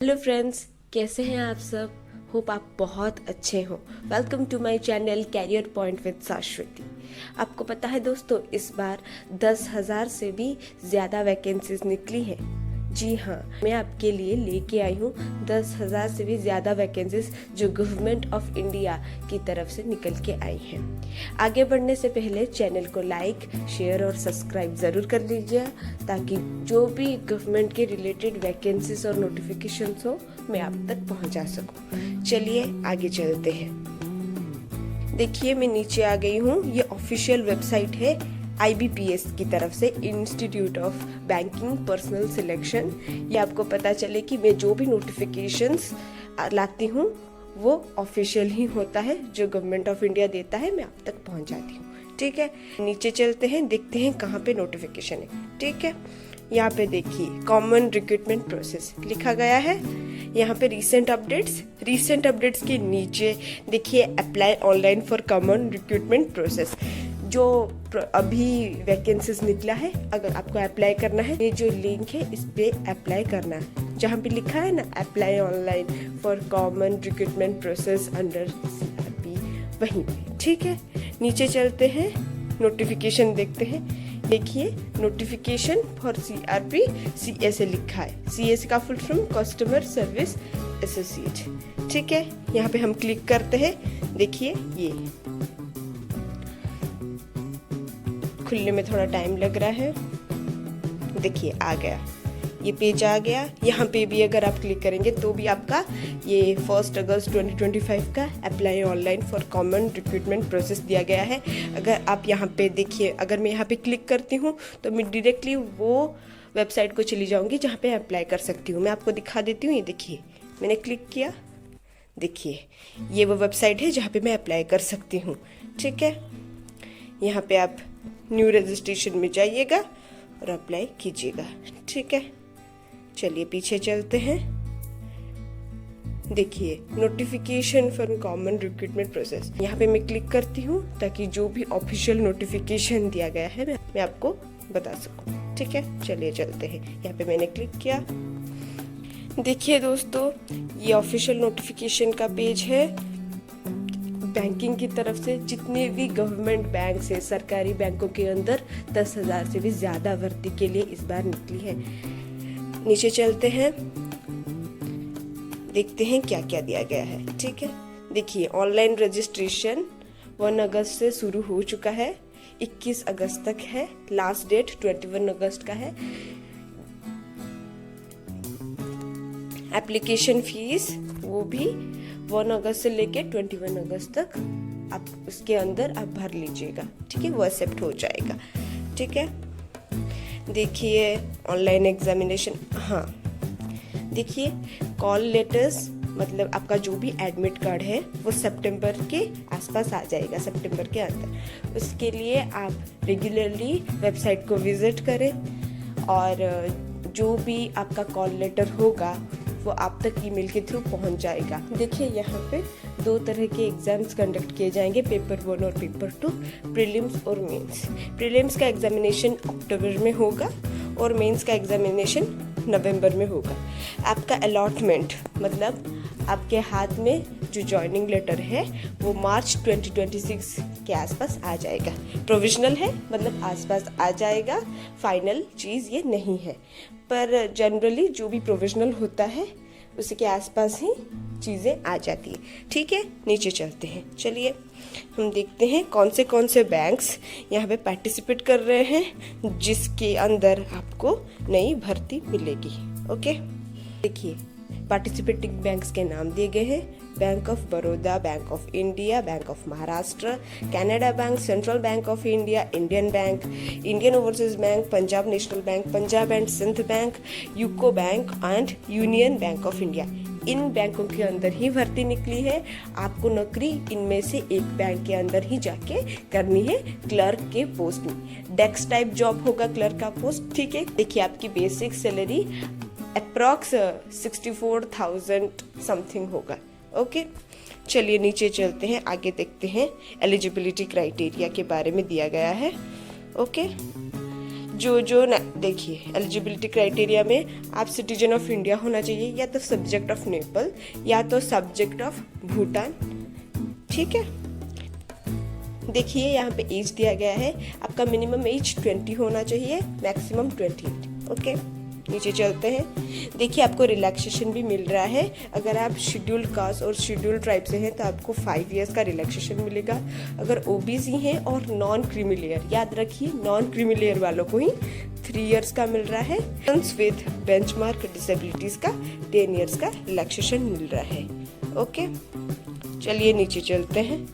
Hello friends, कैसे हैं आप सब। होप आप बहुत अच्छे हो। Welcome to my channel career point with Shashwati. आपको पता है दोस्तों, इस बार 10,000 से भी ज़्यादा वैकेंसीज निकली हैं। जी हाँ, मैं आपके लिए लेके आई हूँ 10,000 से भी ज़्यादा वैकेंसीज जो गवर्नमेंट ऑफ इंडिया की तरफ से निकल के आई हैं। आगे बढ़ने से पहले चैनल को लाइक, शेयर और सब्सक्राइब ज़रूर कर लीजिए ताकि जो भी गवर्नमेंट के रिलेटेड वैकेंसीज और नोटिफिकेशंस हो मैं आप तक पहुंचा सकूं। चलिए आगे चलते हैं। देखिए, मैं नीचे आ गई हूँ। ये ऑफिशियल वेबसाइट है IBPS की तरफ से, institute of banking personal selection. ये आपको पता चले कि मैं जो भी नोटिफिकेशंस लाती हूँ वो ऑफिशियल ही होता है, जो गवर्नमेंट ऑफ इंडिया देता है मैं आप तक पहुँचाती हूँ। ठीक है, नीचे चलते हैं, देखते हैं कहाँ पे नोटिफिकेशन है। ठीक है, यहाँ पे देखिए कॉमन रिक्रूटमेंट प्रोसेस लिखा गया है। यहाँ पे रीसेंट अपडेट्स के नीचे देखिए apply online for common recruitment process. जो अभी वैकेंसीज निकला है, अगर आपको अप्लाई करना है, ये जो लिंक है इस पे अप्लाई करना है। जहाँ पे लिखा है ना apply online for common recruitment process under CRP, वहीं पे। ठीक है, नीचे चलते हैं, नोटिफिकेशन देखते हैं। देखिए नोटिफिकेशन फॉर CRP CSA लिखा है। CSA का full form customer service associate. ठीक है, यहाँ पे हम क्लिक करते हैं। देखिए ये खुलने में थोड़ा टाइम लग रहा है। देखिए आ गया, ये पेज आ गया। यहाँ पे भी अगर आप क्लिक करेंगे तो भी आपका ये 1 अगस्त 2025 का apply online for common recruitment process दिया गया है। अगर आप यहाँ पे देखिए, अगर मैं यहाँ पे क्लिक करती हूँ तो मैं डायरेक्टली वो वेबसाइट को चली जाऊँगी जहाँ पे अप्लाई कर सकती हूँ। मैं आपको दिखा देती हूँ। ये देखिए मैंने क्लिक किया, देखिए ये वो वेबसाइट है जहाँ पे मैं अप्लाई कर सकती हूँ। ठीक है, यहाँ पे आप न्यू रजिस्ट्रेशन में जाइएगा और अप्लाई कीजिएगा। ठीक है, चलिए पीछे चलते हैं। देखिए notification for common recruitment process, यहाँ पे मैं क्लिक करती हूँ ताकि जो भी ऑफिशियल नोटिफिकेशन दिया गया है मैं आपको बता सकूँ। ठीक है, चलिए चलते हैं। यहाँ पे मैंने क्लिक किया। देखिए दोस्तों, ये ऑफिशियल नोटिफिकेशन का पेज है। बैंकिंग की तरफ से जितने भी गवर्नमेंट बैंक से, सरकारी बैंकों के अंदर 10,000 से भी ज़्यादा भर्ती के लिए इस बार निकली है। नीचे चलते हैं, देखते हैं क्या क्या दिया गया है। ठीक है, देखिए ऑनलाइन रजिस्ट्रेशन 1 अगस्त से शुरू हो चुका है, 21 अगस्त तक है। लास्ट डेट 21 अगस्त का है। एप्लीकेशन फीस वो भी 1 अगस्त से लेके 21 अगस्त तक आप उसके अंदर आप भर लीजिएगा। ठीक है, वो एक्सेप्ट हो जाएगा। ठीक है, देखिए ऑनलाइन एग्जामिनेशन। हाँ देखिए, कॉल लेटर्स मतलब आपका जो भी एडमिट कार्ड है वो सितंबर के आसपास आ जाएगा, सितंबर के अंदर। उसके लिए आप रेगुलरली वेबसाइट को विजिट करें और जो भी आपका कॉल लेटर होगा वो आप तक ईमेल के थ्रू पहुंच जाएगा। देखिए यहाँ पे 2 तरह के एग्जाम्स कंडक्ट किए जाएंगे, पेपर 1 और पेपर 2, प्रीलिम्स और मेंस। प्रीलिम्स का एग्जामिनेशन अक्टूबर में होगा और मेंस का एग्जामिनेशन नवंबर में होगा। आपका अलॉटमेंट मतलब आपके हाथ में जो जॉइनिंग लेटर है वो मार्च 2026 के आसपास आ जाएगा। प्रोविजनल है मतलब आसपास आ जाएगा, फाइनल चीज़ ये नहीं है, पर जनरली जो भी प्रोविजनल होता है उसके आसपास ही चीज़ें आ जाती है। ठीक है, नीचे चलते हैं। चलिए हम देखते हैं कौन से बैंक्स यहाँ पे पार्टिसिपेट कर रहे हैं जिसके अंदर आपको नई भर्ती मिलेगी। ओके, देखिए पार्टिसिपेटिंग बैंक्स के नाम दिए गए हैं। Bank of Baroda, Bank of India, Bank of Maharashtra, Canara Bank, Central Bank of India, Indian Bank, Indian Overseas Bank, Punjab National Bank, Punjab and Sindh Bank, UCO Bank and Union Bank of India. इन बैंकों के अंदर ही भर्ती निकली है। आपको नौकरी इनमें से एक बैंक के अंदर ही जाके करनी है, क्लर्क के पोस्ट में। डेस्क टाइप जॉब होगा क्लर्क का पोस्ट। ठीक है, देखिए आपकी बेसिक सैलरी अप्रॉक्स 64,000 समथिंग होगा। ओके, चलिए नीचे चलते हैं, आगे देखते हैं। एलिजिबिलिटी क्राइटेरिया के बारे में दिया गया है। ओके, जो देखिए एलिजिबिलिटी क्राइटेरिया में आप सिटीजन ऑफ इंडिया होना चाहिए, या तो सब्जेक्ट ऑफ नेपाल, या तो सब्जेक्ट ऑफ भूटान। ठीक है, देखिए यहाँ पे एज दिया गया है, आपका मिनिमम एज 20 होना चाहिए, मैक्सिमम 28। ओके, नीचे चलते हैं। देखिए आपको रिलैक्सेशन भी मिल रहा है। अगर आप शेड्यूल्ड कास्ट और शेड्यूल्ड ट्राइब से हैं तो आपको 5 इयर्स का रिलैक्सेशन मिलेगा। अगर ओबीसी हैं और नॉन क्रीमी लेयर, याद रखिए नॉन क्रीमी लेयर वालों को ही 3 इयर्स का मिल रहा है। विद बेंचमार्क डिसेबिलिटीज का 10 इयर्स का रिलैक्सेशन मिल रहा है। ओके, चलिए नीचे चलते हैं।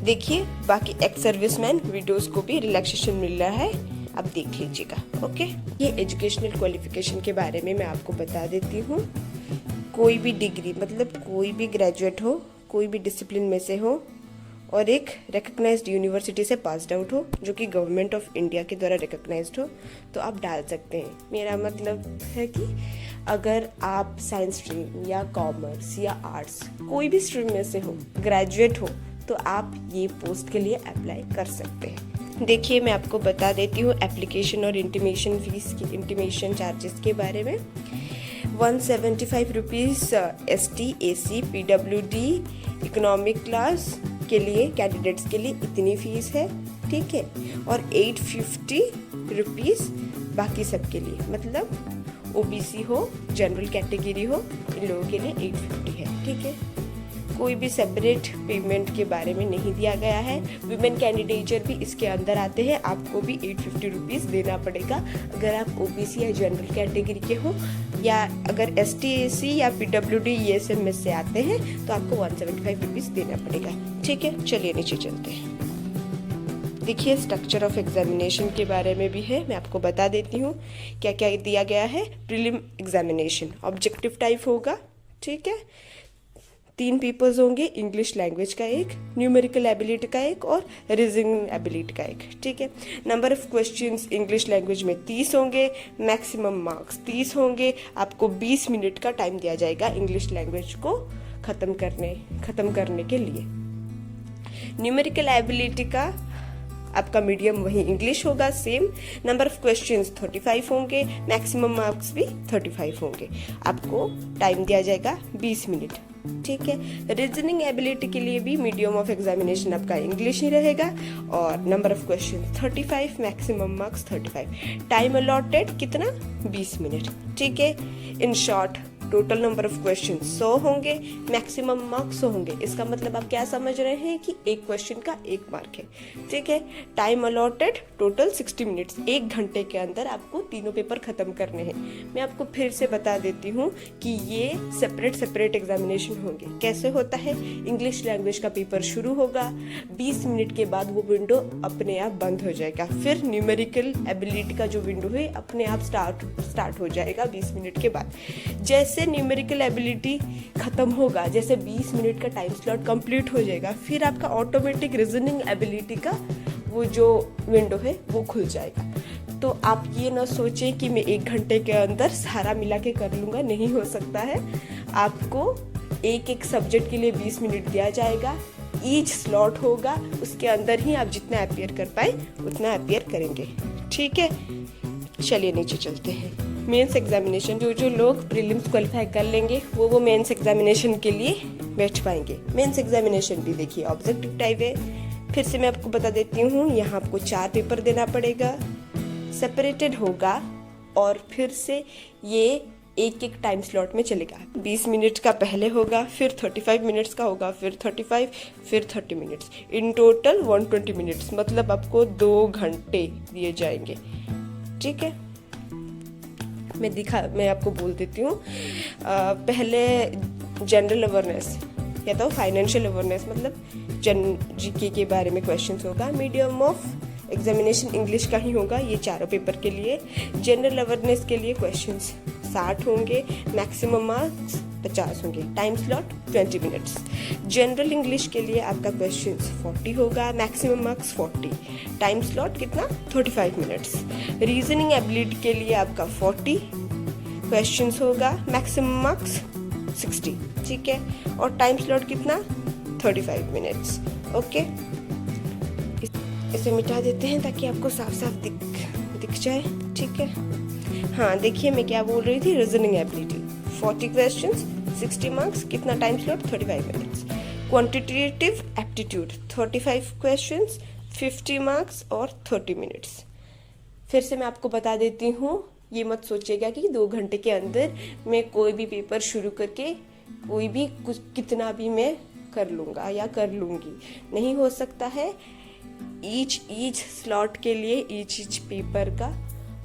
देखिए बाकी एक्स सर्विसमैन विडोज को भी रिलैक्सेशन मिल रहा है, आप देख लीजिएगा। ओके, ये एजुकेशनल क्वालिफिकेशन के बारे में मैं आपको बता देती हूँ। कोई भी डिग्री, मतलब कोई भी ग्रेजुएट हो, कोई भी डिसिप्लिन में से हो, और एक रिकग्नाइज्ड यूनिवर्सिटी से पास्ड आउट हो, जो कि गवर्नमेंट ऑफ इंडिया के द्वारा रिकग्नाइज्ड हो, तो आप डाल सकते हैं। मेरा मतलब है कि अगर आप साइंस स्ट्रीम या कॉमर्स या आर्ट्स कोई भी स्ट्रीम में से हो, ग्रेजुएट हो, तो आप ये पोस्ट के लिए अप्लाई कर सकते हैं। देखिए मैं आपको बता देती हूँ एप्लीकेशन और इंटीमेशन फीस की, इंटीमेशन चार्जेस के बारे में। 175 rupees ST AC PWD economic class के लिए कैंडिडेट्स के लिए इतनी फीस है। ठीक है, और 850 रुपीज़ बाकी सब के लिए, मतलब OBC हो, जनरल कैटेगरी हो, इन लोगों के लिए 850 है। ठीक है, कोई भी सेपरेट पेमेंट के बारे में नहीं दिया गया है। विमेन कैंडिडेचर भी इसके अंदर आते हैं, आपको भी 850 रुपीज़ देना पड़ेगा। अगर आप OBC या जनरल कैटेगरी के हो, या अगर ST AC या PWD ESM में से आते हैं तो आपको 175 रुपीज़ देना पड़ेगा। ठीक है, चलिए नीचे चलते हैं। देखिए स्ट्रक्चर ऑफ एग्जामिनेशन के बारे में भी है, मैं आपको बता देती हूँ क्या क्या दिया गया है। प्रीलिम एग्जामिनेशन ऑब्जेक्टिव टाइप होगा। ठीक है, 3 पेपर्स होंगे, इंग्लिश लैंग्वेज का एक, न्यूमेरिकल एबिलिटी का एक, और रीजनिंग एबिलिटी का एक। ठीक है, number of questions English language में 30 होंगे, मैक्सिमम मार्क्स 30 होंगे। आपको 20 मिनट का टाइम दिया जाएगा इंग्लिश लैंग्वेज को ख़त्म करने के लिए। न्यूमेरिकल एबिलिटी का आपका मीडियम वही इंग्लिश होगा, सेम। नंबर ऑफ क्वेश्चंस 35 होंगे, मैक्सिमम मार्क्स भी 35 होंगे। आपको टाइम दिया जाएगा 20 मिनट। ठीक है, रीजनिंग एबिलिटी के लिए भी मीडियम ऑफ एग्जामिनेशन आपका इंग्लिश ही रहेगा, और number of question 35, maximum marks 35। Time allotted कितना, 20 मिनट। ठीक है, in short total number of question 100 होंगे, मैक्सिमम मार्क्स 100 होंगे। इसका मतलब आप क्या समझ रहे हैं कि एक क्वेश्चन का 1 मार्क है। ठीक है, टाइम अलॉटेड टोटल 60 मिनट्स, 1 घंटे के अंदर आपको तीनों पेपर खत्म करने हैं। मैं आपको फिर से बता देती हूँ कि ये सेपरेट एग्जामिनेशन होंगे। कैसे होता है, इंग्लिश लैंग्वेज का पेपर शुरू होगा, 20 मिनट के बाद वो विंडो अपने आप बंद हो जाएगा। फिर न्यूमेरिकल एबिलिटी का जो विंडो है अपने आप स्टार्ट हो जाएगा 20 मिनट के बाद। जैसे न्यूमेरिकल एबिलिटी खत्म होगा, जैसे 20 मिनट का टाइम स्लॉट कंप्लीट हो जाएगा, फिर आपका ऑटोमेटिक रीजनिंग एबिलिटी का वो जो विंडो है वो खुल जाएगा। तो आप ये ना सोचें कि मैं 1 घंटे के अंदर सारा मिला के कर लूँगा, नहीं हो सकता है। आपको एक सब्जेक्ट के लिए 20 मिनट दिया जाएगा, ईच स्लॉट होगा, उसके अंदर ही आप जितना अपीयर कर पाए उतना अपीयर करेंगे। ठीक है, चलिए नीचे चलते हैं। मेंस एग्जामिनेशन, जो लोग प्रीलिम्स क्वालिफाई कर लेंगे वो मेंस एग्जामिनेशन के लिए बैठ पाएंगे। मेंस एग्जामिनेशन भी देखिए ऑब्जेक्टिव टाइप है। फिर से मैं आपको बता देती हूँ, यहाँ आपको 4 पेपर देना पड़ेगा, सेपरेटेड होगा, और फिर से ये एक टाइम स्लॉट में चलेगा। 20 मिनट का पहले होगा, फिर 35 मिनट्स का होगा, फिर 35, फिर 30 मिनट्स, इन टोटल 120 मिनट्स, मतलब आपको 2 घंटे दिए जाएंगे। ठीक है, मैं आपको बोल देती हूँ। पहले जनरल अवेयरनेस या तो फाइनेंशियल अवेयरनेस, मतलब GK के बारे में क्वेश्चंस होगा। मीडियम ऑफ एग्जामिनेशन इंग्लिश का ही होगा, ये चारों पेपर के लिए। जनरल अवेयरनेस के लिए क्वेश्चंस 60 होंगे, मैक्सिमम मार्क्स 50 होंगे, time slot 20 minutes. General English के लिए आपका क्वेश्चंस 40 होगा, मैक्सिमम मार्क्स 40, टाइम स्लॉट कितना, 35 मिनट्स। रीजनिंग एबिलिटी के लिए आपका 40 क्वेश्चंस होगा, मैक्सिमम मार्क्स 60। ठीक है, और टाइम स्लॉट कितना, 35 मिनट्स। ओके, इसे मिटा देते हैं ताकि आपको साफ साफ दिख जाए, ठीक है। हाँ देखिए मैं क्या बोल रही थी, रीजनिंग एबिलिटी 40 क्वेश्चंस 60 मार्क्स, कितना time slot 35 minutes. Quantitative aptitude 35 questions 50 marks और 30 मिनट्स। फिर से मैं आपको बता देती हूँ, ये मत सोचिएगा कि 2 घंटे के अंदर मैं कोई भी पेपर शुरू करके कोई भी कुछ कितना भी मैं कर लूँगा या कर लूँगी, नहीं हो सकता है। ईच स्लॉट के लिए ईच पेपर का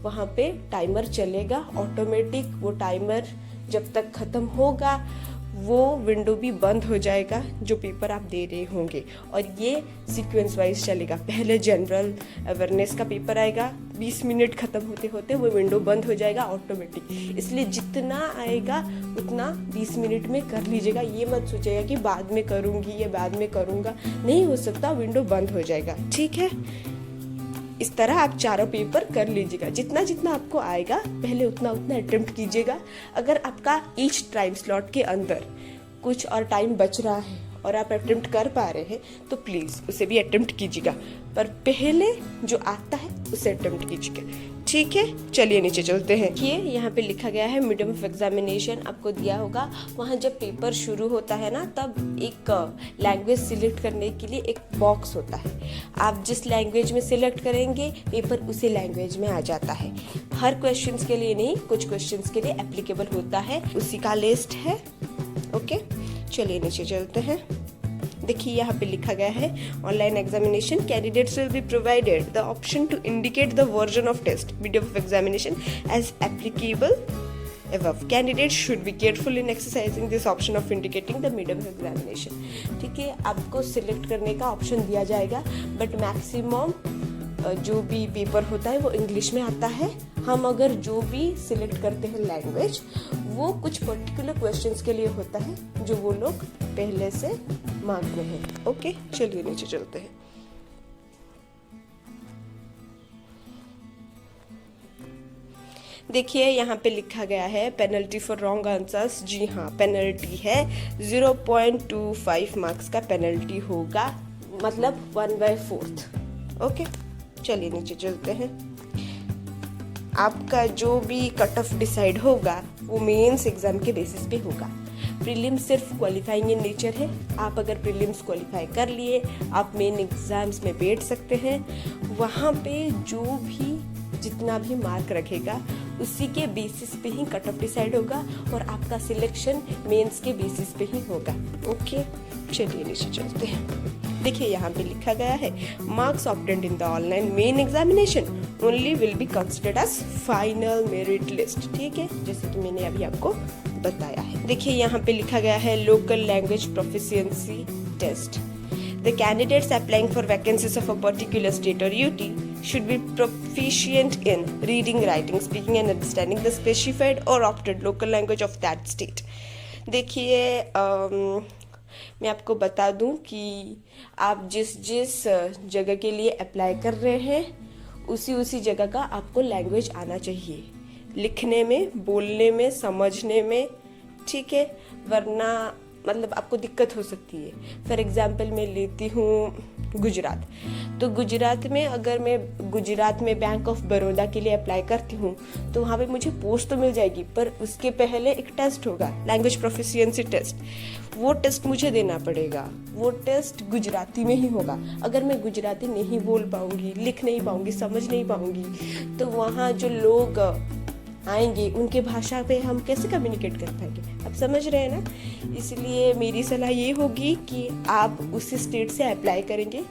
वहाँ पे टाइमर चलेगा ऑटोमेटिक। वो टाइमर जब तक ख़त्म होगा वो विंडो भी बंद हो जाएगा जो पेपर आप दे रहे होंगे, और ये सीक्वेंस वाइज चलेगा। पहले जनरल अवेयरनेस का पेपर आएगा, 20 मिनट ख़त्म होते होते वो विंडो बंद हो जाएगा ऑटोमेटिक। इसलिए जितना आएगा उतना 20 मिनट में कर लीजिएगा। ये मत सोचिएगा कि बाद में करूँगी या बाद में करूँगा, नहीं हो सकता, विंडो बंद हो जाएगा, ठीक है। इस तरह आप चारों पेपर कर लीजिएगा। जितना जितना आपको आएगा पहले उतना अटेम्प्ट कीजिएगा। अगर आपका ईच टाइम स्लॉट के अंदर कुछ और टाइम बच रहा है और आप अटेम्प्ट कर पा रहे हैं तो प्लीज़ उसे भी अटेम्प्ट कीजिएगा, पर पहले जो आता है उसे अटेम्प्ट कीजिएगा, ठीक है। चलिए नीचे चलते हैं। ये यहाँ पे लिखा गया है मीडियम ऑफ एग्जामिनेशन, आपको दिया होगा। वहाँ जब पेपर शुरू होता है ना तब एक लैंग्वेज सिलेक्ट करने के लिए एक बॉक्स होता है। आप जिस लैंग्वेज में सिलेक्ट करेंगे पेपर उसी लैंग्वेज में आ जाता है। हर क्वेश्चंस के लिए नहीं, कुछ क्वेश्चंस के लिए एप्लीकेबल होता है, उसी का लिस्ट है, ओके। चलिए नीचे चलते हैं। देखिए यहाँ पे लिखा गया है online examination candidates will be provided the option to indicate the version of test medium of examination as applicable above. Candidates should be careful in exercising this option of indicating the medium of examination. ठीक है, आपको select करने का option दिया जाएगा, but maximum जो भी paper होता है वो इंग्लिश में आता है। हम अगर जो भी सिलेक्ट करते हैं लैंग्वेज वो कुछ पर्टिकुलर क्वेश्चंस के लिए होता है जो वो लोग पहले से मांग में हैं, ओके। चलिए नीचे चलते हैं। देखिए यहाँ पे लिखा गया है पेनल्टी फॉर रॉन्ग आंसर्स। जी हाँ, पेनल्टी है 0.25 मार्क्स का पेनल्टी होगा, मतलब 1/4, ओके। चलिए नीचे चलते हैं। आपका जो भी कट ऑफ डिसाइड होगा वो मेंस एग्जाम के बेसिस पे होगा। प्रीलिम्स सिर्फ क्वालिफाइंग इन नेचर है। आप अगर प्रीलिम्स क्वालिफाई कर लिए आप मेन एग्जाम्स में बैठ सकते हैं। वहाँ पे जो भी जितना भी मार्क रखेगा उसी के बेसिस पे ही कट ऑफ डिसाइड होगा और आपका सिलेक्शन मेंस के बेसिस पे ही होगा, ओके। चलिए नीचे चलते हैं। देखिए यहाँ पे लिखा गया है marks obtained in the online main examination only will be considered as final merit list, ठीक है, जैसे कि मैंने अभी आपको बताया है। देखिए यहाँ पे लिखा गया है local language proficiency test. The candidates applying for vacancies of a particular state or UT should be proficient in reading, writing, speaking and understanding the specified or opted local language of that state. देखिए मैं आपको बता दूं कि आप जिस जगह के लिए अप्लाई कर रहे हैं उसी जगह का आपको लैंग्वेज आना चाहिए, लिखने में, बोलने में, समझने में, ठीक है, वरना मतलब आपको दिक्कत हो सकती है। फॉर एग्जाम्पल मैं लेती हूँ गुजरात, तो गुजरात में अगर मैं गुजरात में बैंक ऑफ बड़ौदा के लिए अप्लाई करती हूँ तो वहाँ पे मुझे पोस्ट तो मिल जाएगी, पर उसके पहले एक टेस्ट होगा, लैंग्वेज प्रोफिशिएंसी टेस्ट। वो टेस्ट मुझे देना पड़ेगा, वो टेस्ट गुजराती में ही होगा। अगर मैं गुजराती नहीं बोल पाऊँगी, लिख नहीं पाऊँगी, समझ नहीं पाऊँगी, तो वहाँ जो लोग आएंगे उनके भाषा पे हम कैसे कम्युनिकेट कर पाएंगे, आप समझ रहे हैं ना। इसलिए मेरी सलाह ये होगी कि आप उसी स्टेट से अप्लाई करेंगे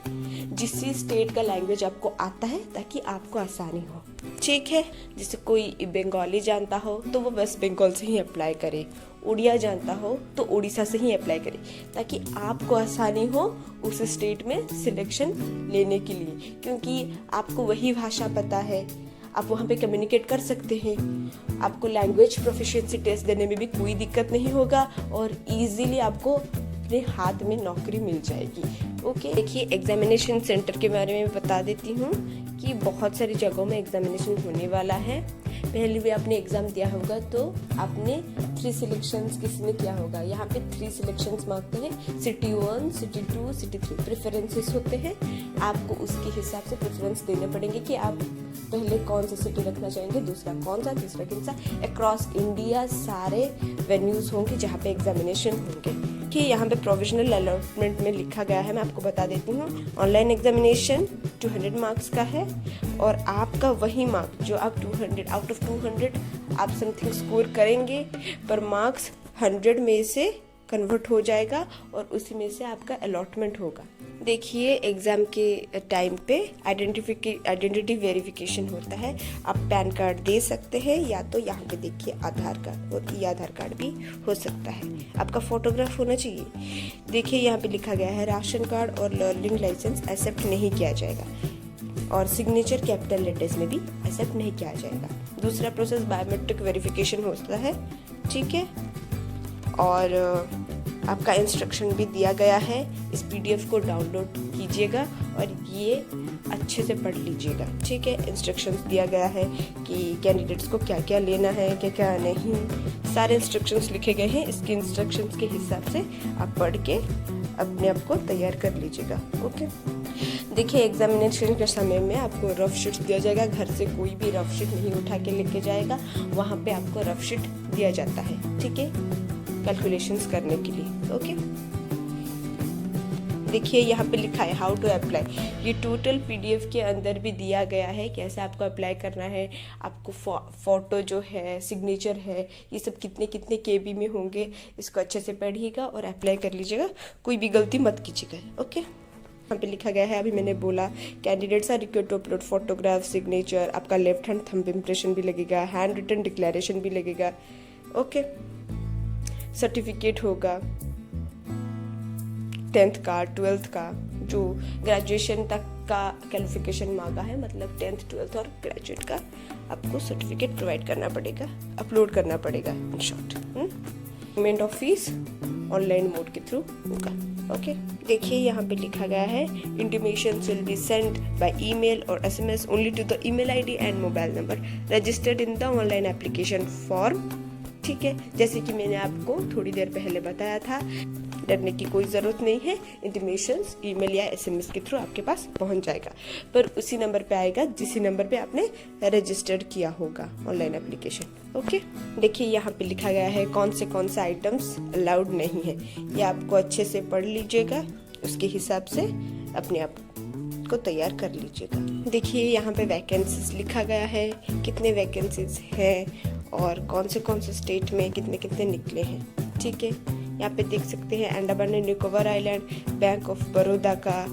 जिस स्टेट का लैंग्वेज आपको आता है, ताकि आपको आसानी हो, ठीक है। जैसे कोई बंगाली जानता हो तो वो वेस्ट बंगाल से ही अप्लाई करे, उड़िया जानता हो तो उड़ीसा से ही अप्लाई करे, ताकि आपको आसानी हो उस स्टेट में सिलेक्शन लेने के लिए, क्योंकि आपको वही भाषा पता है, आप वहाँ पे कम्युनिकेट कर सकते हैं। आपको लैंग्वेज प्रोफिशिएंसी टेस्ट देने में भी कोई दिक्कत नहीं होगा और इजीली आपको अपने हाथ में नौकरी मिल जाएगी, ओके। देखिए एग्जामिनेशन सेंटर के बारे में बता देती हूँ कि बहुत सारी जगहों में एग्जामिनेशन होने वाला है। पहले भी आपने एग्जाम दिया होगा तो आपने 3 सिलेक्शंस किसी ने किया होगा। यहाँ पे 3 सिलेक्शंस मांगते हैं, सिटी 1, सिटी 2, सिटी 3 प्रेफरेंसेस होते हैं। आपको उसके हिसाब से प्रेफरेंस देने पड़ेंगे कि आप पहले कौन सा सिटी रखना चाहेंगे, दूसरा कौन सा, तीसरा कौन सा। अक्रॉस इंडिया सारे वेन्यूज होंगे जहाँ पे एग्जामिनेशन होंगे कि यहाँ पे प्रोविजनल अलॉटमेंट में लिखा गया है, मैं आपको बता देती हूँ। ऑनलाइन एग्जामिनेशन 200 मार्क्स का है और आपका वही मार्क्स जो आप 200 आउट ऑफ 200 आप समथिंग स्कोर करेंगे, पर मार्क्स 100 में से कन्वर्ट हो जाएगा और उसी में से आपका अलॉटमेंट होगा। देखिए एग्ज़ाम के टाइम पे आइडेंटिटी वेरिफिकेशन होता है। आप पैन कार्ड दे सकते हैं या तो यहाँ पे देखिए आधार कार्ड, और ये आधार कार्ड भी हो सकता है। आपका फोटोग्राफ होना चाहिए। देखिए यहाँ पे लिखा गया है राशन कार्ड और लर्निंग लाइसेंस एक्सेप्ट नहीं किया जाएगा और सिग्नेचर कैपिटल लेटर्स में भी एक्सेप्ट नहीं किया जाएगा। दूसरा प्रोसेस बायोमेट्रिक वेरिफिकेशन होता है, ठीक है। और आपका इंस्ट्रक्शन भी दिया गया है, इस पीडीएफ को डाउनलोड कीजिएगा और ये अच्छे से पढ़ लीजिएगा, ठीक है। इंस्ट्रक्शंस दिया गया है कि कैंडिडेट्स को क्या क्या लेना है, क्या क्या नहीं, सारे इंस्ट्रक्शंस लिखे गए हैं। इसके इंस्ट्रक्शंस के हिसाब से आप पढ़ के अपने आप को तैयार कर लीजिएगा, ओके। देखिए एग्जामिनेशन के समय में आपको रफ शीट दिया जाएगा, घर से कोई भी रफ शीट नहीं उठा के लेके जाएगा, वहाँ पे आपको रफ शीट दिया जाता है, ठीक है, कैलकुलेशंस करने के लिए, ओके। देखिए यहाँ पे लिखा है हाउ टू अप्लाई। ये टोटल पीडीएफ के अंदर भी दिया गया है कैसे आपको अप्लाई करना है। आपको फोटो जो है, सिग्नेचर है, ये सब कितने कितने केबी में होंगे, इसको अच्छे से पढ़िएगा और अप्लाई कर लीजिएगा, कोई भी गलती मत कीजिएगा, ओके। यहाँ पे लिखा गया है, अभी मैंने बोला, candidates are required to upload photograph, signature, आपका लेफ्ट हैंड थंब इम्प्रेशन भी लगेगा, हैंड रिटन डिक्लेरेशन भी लगेगा, ओके। सर्टिफिकेट होगा 10th का, 12th का, जो ग्रेजुएशन तक का क्वालिफिकेशन मांगा है, मतलब 10th, 12th और ग्रेजुएट का आपको सर्टिफिकेट प्रोवाइड करना पड़ेगा, अपलोड करना पड़ेगा in short. Payment of fees online mode के थ्रू होगा, ओके। देखिए यहाँ पे लिखा गया है intimations will be send by email और SMS only to the email ID and mobile number registered in the online application form, ठीक है। जैसे कि मैंने आपको थोड़ी देर पहले बताया था, डरने की कोई ज़रूरत नहीं है। इंटीमेशंस ईमेल या एसएमएस के थ्रू आपके पास पहुंच जाएगा, पर उसी नंबर पे आएगा जिसी नंबर पे आपने रजिस्टर्ड किया होगा ऑनलाइन एप्लीकेशन, ओके। देखिए यहाँ पे लिखा गया है कौन से आइटम्स अलाउड नहीं है, ये आपको अच्छे से पढ़ लीजिएगा, उसके हिसाब से अपने आप को तैयार कर लीजिएगा। देखिए यहाँ पे वैकेंसीज लिखा गया है, कितने वैकेंसीज हैं और कौन से स्टेट में कितने कितने निकले हैं, ठीक है। यहाँ पे देख सकते हैं Andaman and Nicobar island, bank of Baroda का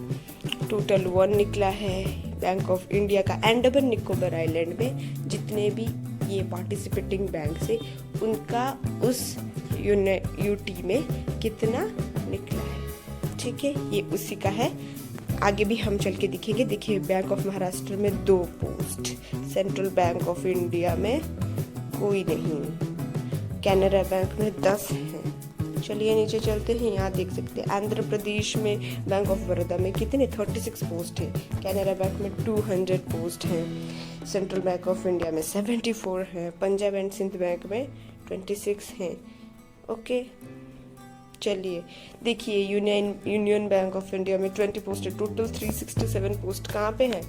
टोटल 1 निकला है, बैंक ऑफ इंडिया का। अंडमान निकोबार आइलैंड में जितने भी ये पार्टिसिपेटिंग बैंक से उनका उस यूटी में कितना निकला है, ठीक है, ये उसी का है। आगे भी हम चल के दिखेंगे। देखिए बैंक ऑफ महाराष्ट्र में 2 post, central Bank of India में कोई नहीं, कैनरा बैंक में 10 हैं। चलिए नीचे चलते हैं, यहाँ देख सकते हैं आंध्र प्रदेश में बैंक ऑफ बड़ौदा में कितने 36 पोस्ट हैं, कैनरा बैंक में 200 पोस्ट हैं, सेंट्रल बैंक ऑफ इंडिया में 74 हैं, पंजाब एंड सिंध बैंक में 26 हैं, ओके। चलिए देखिए यूनियन बैंक ऑफ इंडिया में 20 पोस्ट है, टोटल 367 पोस्ट कहाँ पे हैं,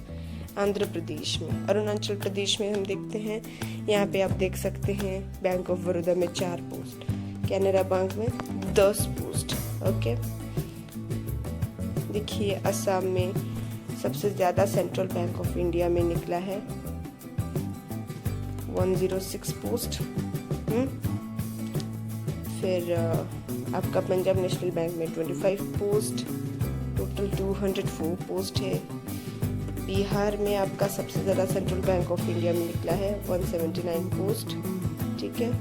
आंध्र प्रदेश में। अरुणाचल प्रदेश में हम देखते हैं, यहाँ पे आप देख सकते हैं बैंक ऑफ बड़ौदा में 4 पोस्ट, कैनरा बैंक में 10 पोस्ट, ओके। देखिए असम में सबसे ज़्यादा सेंट्रल बैंक ऑफ इंडिया में निकला है 106 पोस्ट। फिर आपका पंजाब नेशनल बैंक में 25 पोस्ट, टोटल 204 पोस्ट है। बिहार में आपका सबसे ज़्यादा सेंट्रल बैंक ऑफ इंडिया में निकला है 179 पोस्ट, ठीक है,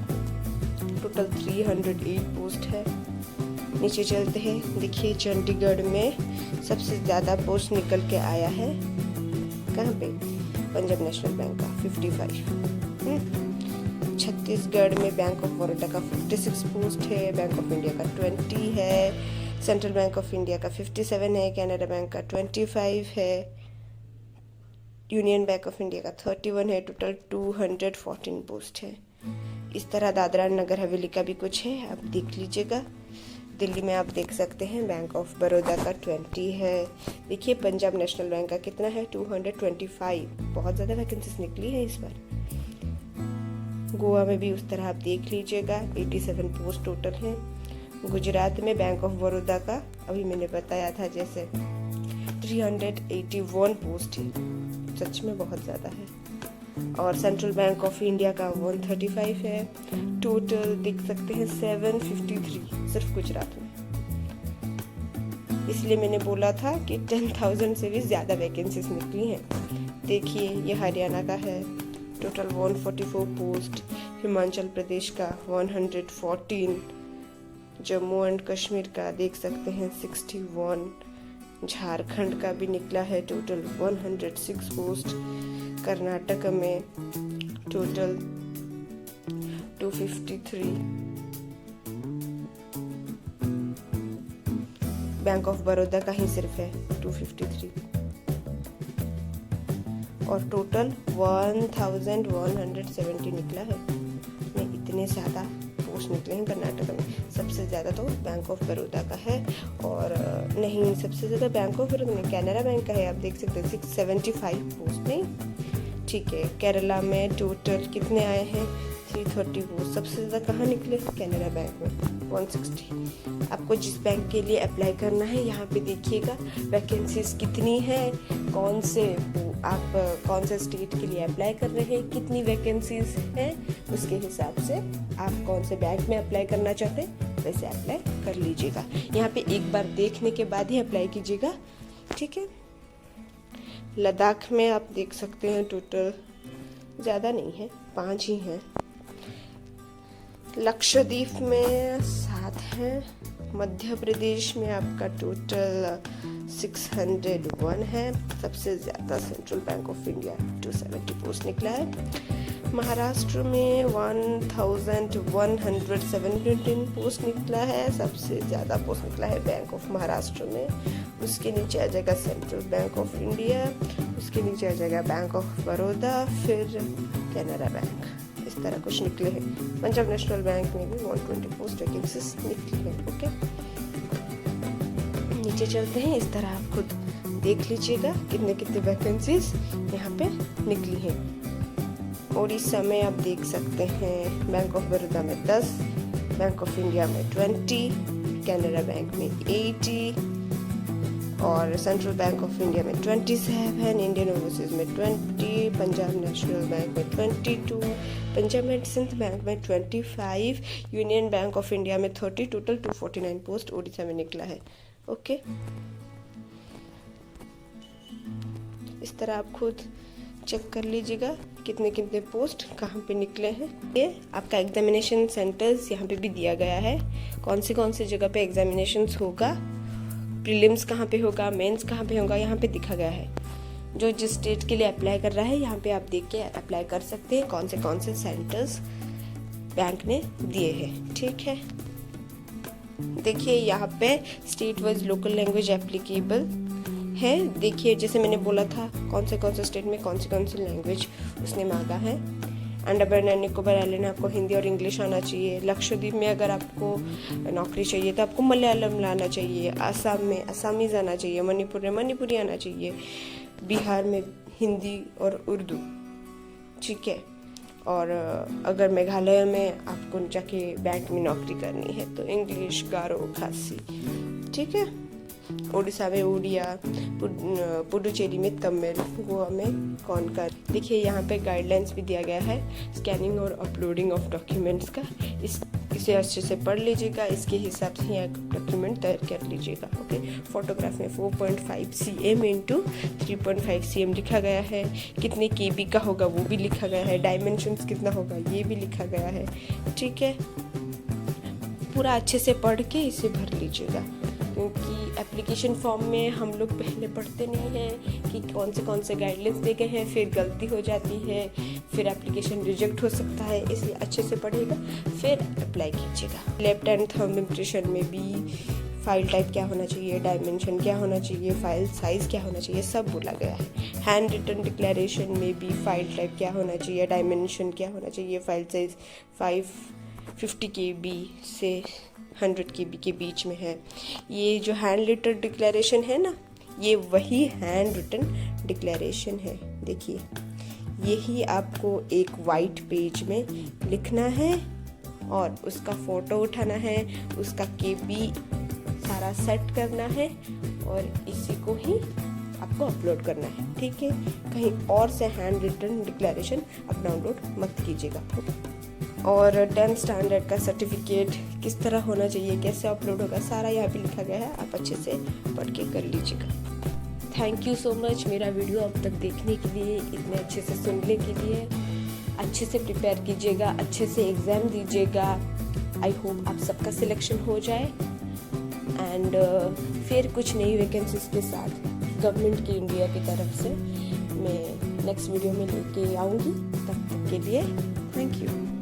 टोटल 308 पोस्ट है। नीचे चलते हैं, देखिए चंडीगढ़ में सबसे ज़्यादा पोस्ट निकल के आया है, कहाँ पे, पंजाब नेशनल बैंक का 55। छत्तीसगढ़ में बैंक ऑफ बड़ौदा का 56 पोस्ट है, बैंक ऑफ इंडिया का 20 है, सेंट्रल बैंक ऑफ इंडिया का 57 है, कैनरा बैंक का 25 है, यूनियन बैंक ऑफ इंडिया का 31 है। टोटल 214 पोस्ट है। इस तरह दादरा नगर हवेली का भी कुछ है, आप देख लीजिएगा। दिल्ली में आप देख सकते हैं बैंक ऑफ बड़ौदा का 20 है। देखिए पंजाब नेशनल बैंक का कितना है 225, बहुत ज़्यादा वैकेंसीज निकली है इस बार। गोवा में भी उस तरह आप देख लीजिएगा 87 पोस्ट टोटल हैं। गुजरात में बैंक ऑफ बड़ौदा का अभी मैंने बताया था जैसे 381 पोस्ट है, सच में बहुत ज़्यादा है। और सेंट्रल बैंक ऑफ इंडिया का 135 है। टोटल देख सकते हैं 753 सिर्फ गुजरात में। इसलिए मैंने बोला था कि 10,000 से भी ज़्यादा वैकेंसीज निकली हैं। देखिए ये हरियाणा का है, टोटल 144 पोस्ट। हिमाचल प्रदेश का 114, जम्मू एंड कश्मीर का देख सकते हैं 61, झारखंड का भी निकला है टोटल 106 पोस्ट। कर्नाटक में टोटल 253। बैंक ऑफ बड़ौदा का ही सिर्फ है 253 और टोटल 1170 निकला है। इतने ज़्यादा पोस्ट निकले हैं कर्नाटक में। सबसे ज़्यादा तो बैंक ऑफ बड़ौदा का है, और नहीं सबसे ज़्यादा बैंक ऑफ बड़ौदा में कैनरा बैंक का है। आप देख सकते हैं 675 पोस्ट नहीं, ठीक है। केरला में टोटल कितने आए हैं 330 पोस्ट। सबसे ज़्यादा कहाँ निकले कैनरा बैंक में 160। आपको जिस बैंक के लिए अप्लाई करना है यहाँ पे देखिएगा वैकेंसीज कितनी है, कौन से स्टेट के लिए अप्लाई कर रहे हैं, कितनी वैकेंसीज हैं, उसके हिसाब से आप कौन से बैंक में अप्लाई करना चाहते हैं वैसे अप्लाई कर लीजिएगा। यहाँ पे एक बार देखने के बाद ही अप्लाई कीजिएगा, ठीक है। लद्दाख में आप देख सकते हैं टोटल ज़्यादा नहीं है, 5 ही हैं। लक्षद्वीप में 7 हैं। मध्य प्रदेश में आपका टोटल 601 है। सबसे ज़्यादा central Bank of India 270 post निकला है। महाराष्ट्र में 1117 पोस्ट निकला है। सबसे ज़्यादा पोस्ट निकला है बैंक ऑफ महाराष्ट्र में। उसके नीचे आ जाएगा सेंट्रल बैंक ऑफ इंडिया, उसके नीचे आ जाएगा बैंक ऑफ बड़ौदा, फिर कैनरा बैंक। इस तरह कुछ निकले हैं। पंजाब नेशनल बैंक में भी 120 पोस्ट वैकेंसीज निकली है। ओके, नीचे चलते हैं। इस तरह आप खुद देख लीजिएगा कितने कितने वैकेंसीज यहाँ पे निकली हैं। उड़ीसा में आप देख सकते हैं बैंक ऑफ बड़ौदा में 10, बैंक ऑफ इंडिया में 20, कैनरा बैंक में 80 और सेंट्रल बैंक ऑफ इंडिया में 27, इंडियन ओवरसीज में 20, पंजाब नेशनल बैंक में 22, पंजाब एंड सिंध बैंक में 25, यूनियन बैंक ऑफ इंडिया में 30। टोटल 249 पोस्ट उड़ीसा में निकला है। ओके, इस तरह आप खुद चेक कर लीजिएगा कितने कितने पोस्ट कहाँ पे निकले हैं। ये आपका एग्जामिनेशन सेंटर्स यहाँ पे भी दिया गया है, कौन सी जगह पे एग्जामिनेशंस होगा, प्रीलिम्स कहाँ पे होगा, मेंस कहाँ पे होगा, यहाँ पे दिखा गया है। जो जिस स्टेट के लिए अप्लाई कर रहा है यहाँ पे आप देख के अप्लाई कर सकते हैं कौन से सेंटर्स बैंक ने दिए हैं, ठीक है। देखिए यहाँ पे state wise local language applicable है। देखिए जैसे मैंने बोला था कौन से स्टेट में कौन सी लैंग्वेज उसने मांगा है। अंडमान एंड निकोबार आइलैंड में आपको हिंदी और इंग्लिश आना चाहिए। लक्षद्वीप में अगर आपको नौकरी चाहिए तो आपको मलयालम लाना चाहिए। आसाम में असामीज आना चाहिए। मणिपुर में मणिपुरी आना चाहिए। बिहार में हिंदी और उर्दू, ठीक है। और अगर मेघालय में आपको जाके बैंक में नौकरी करनी है तो इंग्लिश, गारो, खासी, ठीक है। उड़ीसा में उड़िया, पुडुचेरी में तमिल, गोवा में कोंकण। देखिए यहाँ पे गाइडलाइंस भी दिया गया है स्कैनिंग और अपलोडिंग ऑफ डॉक्यूमेंट्स का। इसे अच्छे से पढ़ लीजिएगा, इसके हिसाब से यहाँ डॉक्यूमेंट तैयार कर लीजिएगा। ओके, फोटोग्राफ में 4.5 cm इंटू 3.5 cm लिखा गया है। कितने KB का होगा वो भी लिखा गया है। डायमेंशंस कितना होगा ये भी लिखा गया है, ठीक है। पूरा अच्छे से पढ़ के इसे भर लीजिएगा, क्योंकि एप्लीकेशन फॉर्म में हम लोग पहले पढ़ते नहीं हैं कि कौन से गाइडलाइंस दे गए हैं, फिर गलती हो जाती है, फिर एप्लीकेशन रिजेक्ट हो सकता है। इसलिए अच्छे से पढ़िएगा फिर अप्लाई कीजिएगा। लेफ्ट हैंड थंब इम्प्रेशन में भी फाइल टाइप क्या होना चाहिए, डायमेंशन क्या होना चाहिए, फाइल साइज़ क्या होना चाहिए, सब बोला गया है। हैंड रिटन डिक्लेरेशन में भी फाइल टाइप क्या होना चाहिए, डायमेंशन क्या होना चाहिए, फाइल साइज़ 550 KB से 100 KB के बीच में है। ये जो हैंड रिटन डिक्लेरेशन है ना, ये वही हैंड रिटन डिक्लेरेशन है। देखिए, यही आपको एक वाइट पेज में लिखना है और उसका फ़ोटो उठाना है, उसका KB सारा सेट करना है और इसी को ही आपको अपलोड करना है। ठीक है, कहीं और से हैंड रिटन डिक्लेरेशन आप डाउनलोड मत कीजिएगा। और 10th स्टैंडर्ड का सर्टिफिकेट किस तरह होना चाहिए, कैसे अपलोड होगा, सारा यहाँ पे लिखा गया है। आप अच्छे से पढ़ के कर लीजिएगा। थैंक यू सो मच मेरा वीडियो अब तक देखने के लिए, इतने अच्छे से सुनने के लिए। अच्छे से प्रिपेयर कीजिएगा, अच्छे से एग्ज़ाम दीजिएगा। आई होप आप सबका सिलेक्शन हो जाए एंड फिर कुछ नई वैकेंसीज के साथ गवर्नमेंट की इंडिया की तरफ से मैं नेक्स्ट वीडियो में लेके आऊँगी। तब तक के लिए थैंक यू।